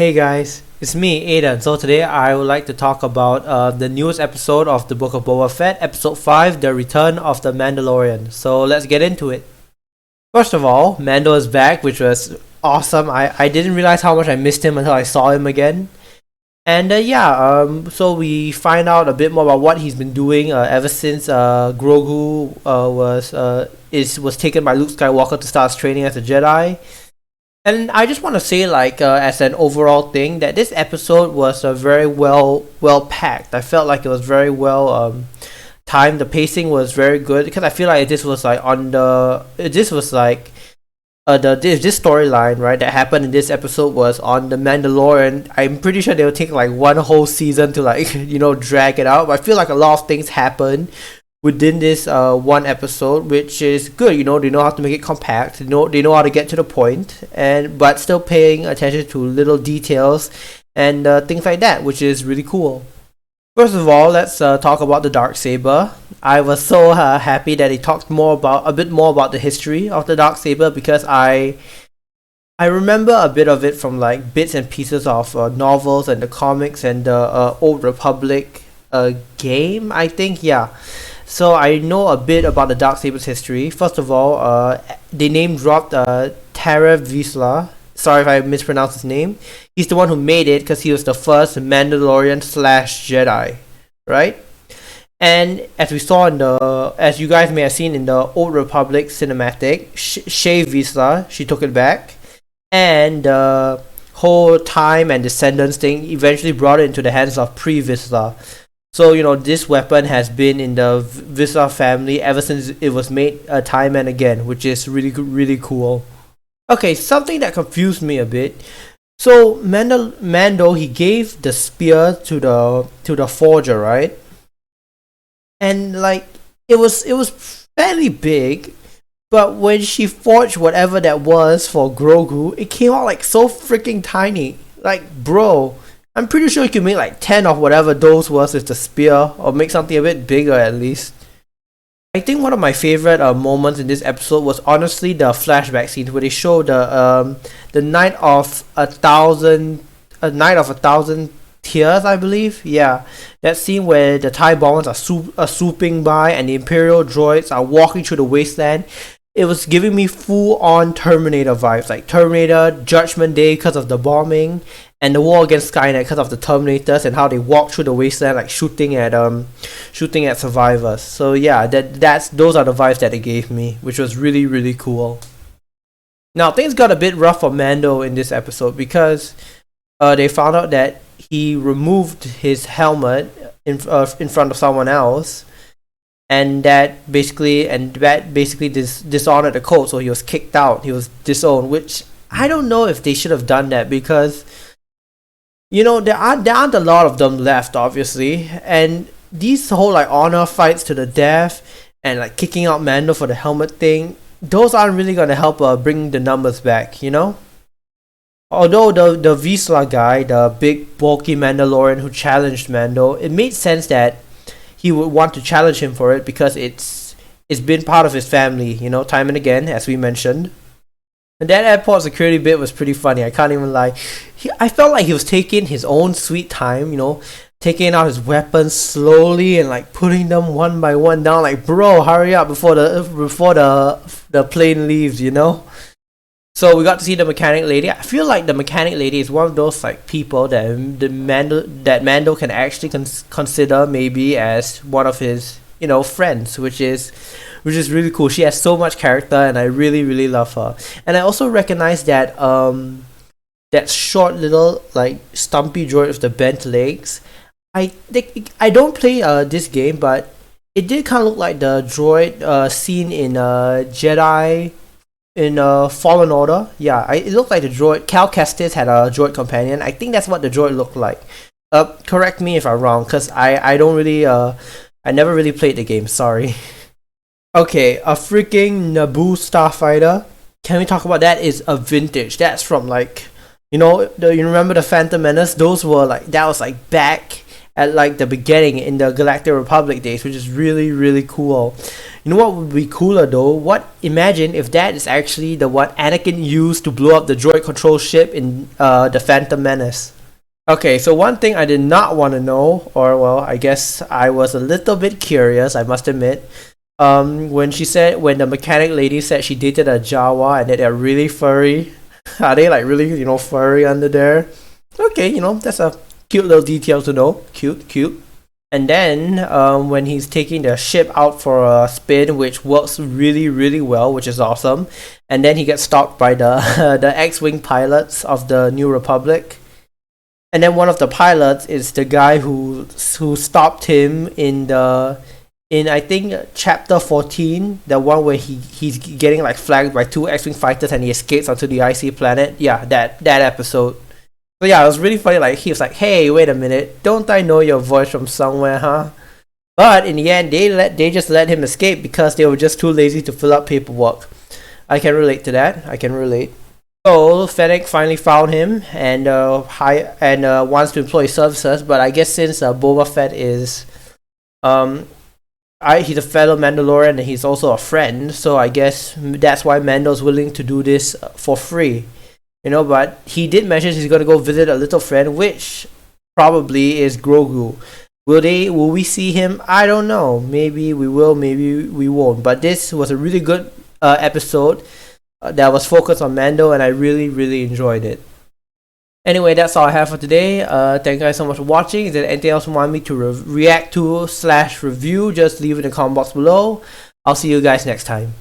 Hey guys, it's me, Aiden. So today I would like to talk about the newest episode of the Book of Boba Fett, Episode 5, The Return of the Mandalorian. So let's get into it. First of all, Mando is back, which was awesome. I didn't realize how much I missed him until I saw him again. And so we find out a bit more about what he's been doing ever since Grogu was taken by Luke Skywalker to start his training as a Jedi. And I just want to say, as an overall thing, that this episode was very well packed. I felt like it was very well timed. The pacing was very good because I feel like this was like this storyline, right, that happened in this episode was on the Mandalorian. I'm pretty sure they'll take like one whole season to drag it out. But I feel like a lot of things happen within this one episode, which is good. They know how to make it compact. They know how to get to the point, but still paying attention to little details and things like that, which is really cool. First of all, let's talk about the dark saber. I was so happy that he talked a bit more about the history of the dark saber, because I remember a bit of it from like bits and pieces of novels and the comics and the Old Republic game, I think. Yeah. So I know a bit about the Darksaber's history. First of all, they name dropped Tara Vizsla. Sorry if I mispronounced his name. He's the one who made it because he was the first Mandalorian slash Jedi, right? And as you guys may have seen in the Old Republic cinematic, Shay Vizsla, she took it back, and the whole time and descendants thing eventually brought it into the hands of Pre Vizsla. So, this weapon has been in the Vizsla family ever since it was made time and again, which is really cool. Okay, something that confused me a bit. So, Mando, he gave the spear to the forger, right? And like it was fairly big, but when she forged whatever that was for Grogu, it came out like so freaking tiny. Like, bro, I'm pretty sure you can make like 10 of whatever those was with the spear, or make something a bit bigger at least. I think one of my favorite moments in this episode was honestly the flashback scenes where they show the night of a thousand tears, I believe. Yeah, that scene where the TIE bombers are swooping by and the Imperial droids are walking through the wasteland. It was giving me full-on Terminator vibes, like Terminator Judgment Day because of the bombing, and the war against Skynet because of the Terminators and how they walk through the wasteland, like shooting at survivors. So yeah, those are the vibes that it gave me, which was really cool. Now things got a bit rough for Mando in this episode because they found out that he removed his helmet in front of someone else. And that basically dishonored the code, so he was kicked out. He was disowned, which I don't know if they should have done that, because there aren't a lot of them left, obviously, and these whole like honor fights to the death and like kicking out Mando for the helmet thing, those aren't really gonna help bring the numbers back, Although the Vizsla guy, the big bulky Mandalorian who challenged Mando, it made sense that he would want to challenge him for it because it's been part of his family, time and again, as we mentioned. And that airport security bit was pretty funny, I can't even lie. I felt like he was taking his own sweet time, taking out his weapons slowly and like putting them one by one down, like, bro, hurry up before the plane leaves, So we got to see the mechanic lady. I feel like the mechanic lady is one of those like people that Mando can actually consider maybe as one of his friends, which is really cool. She has so much character, and I really love her. And I also recognize that that short little like stumpy droid with the bent legs. I don't play this game, but it did kind of look like the droid seen in Jedi. In Fallen Order, yeah, it looked like the droid. Cal Kestis had a droid companion. I think that's what the droid looked like. Correct me if I'm wrong, because I don't really I never really played the game. Sorry. Okay, a freaking Naboo starfighter. Can we talk about that? Is a vintage. That's from like, you remember the Phantom Menace? Those were like, that was like back at like the beginning in the Galactic Republic days, which is really cool. You know what would be cooler though? Imagine if that is actually the what Anakin used to blow up the droid control ship in the Phantom Menace. Okay, so one thing I did not want to know, or well, I guess I was a little bit curious, I must admit. When the mechanic lady said she dated a Jawa and that they're really furry. Are they like really, furry under there? Okay, that's a cute little detail to know. Cute, cute. And then when he's taking the ship out for a spin, which works really, really well, which is awesome. And then he gets stopped by the the X-Wing pilots of the New Republic. And then one of the pilots is the guy who stopped him in I think chapter 14, the one where he's getting like flagged by two X-Wing fighters and he escapes onto the icy planet. Yeah, that episode. So yeah, it was really funny. Like he was like, "Hey, wait a minute, don't I know your voice from somewhere, huh?" But in the end, they just let him escape because they were just too lazy to fill out paperwork. I can relate to that. I can relate. So Fennec finally found him and wants to employ his services. But I guess since Boba Fett is he's a fellow Mandalorian and he's also a friend, so I guess that's why Mando's willing to do this for free. But he did mention he's gonna go visit a little friend, which probably is Grogu. Will we see him? I don't know. Maybe we will, maybe we won't. But this was a really good episode that was focused on Mando, and I really, really enjoyed it. Anyway, that's all I have for today. Thank you guys so much for watching. Is there anything else you want me to react to / review? Just leave it in the comment box below. I'll see you guys next time.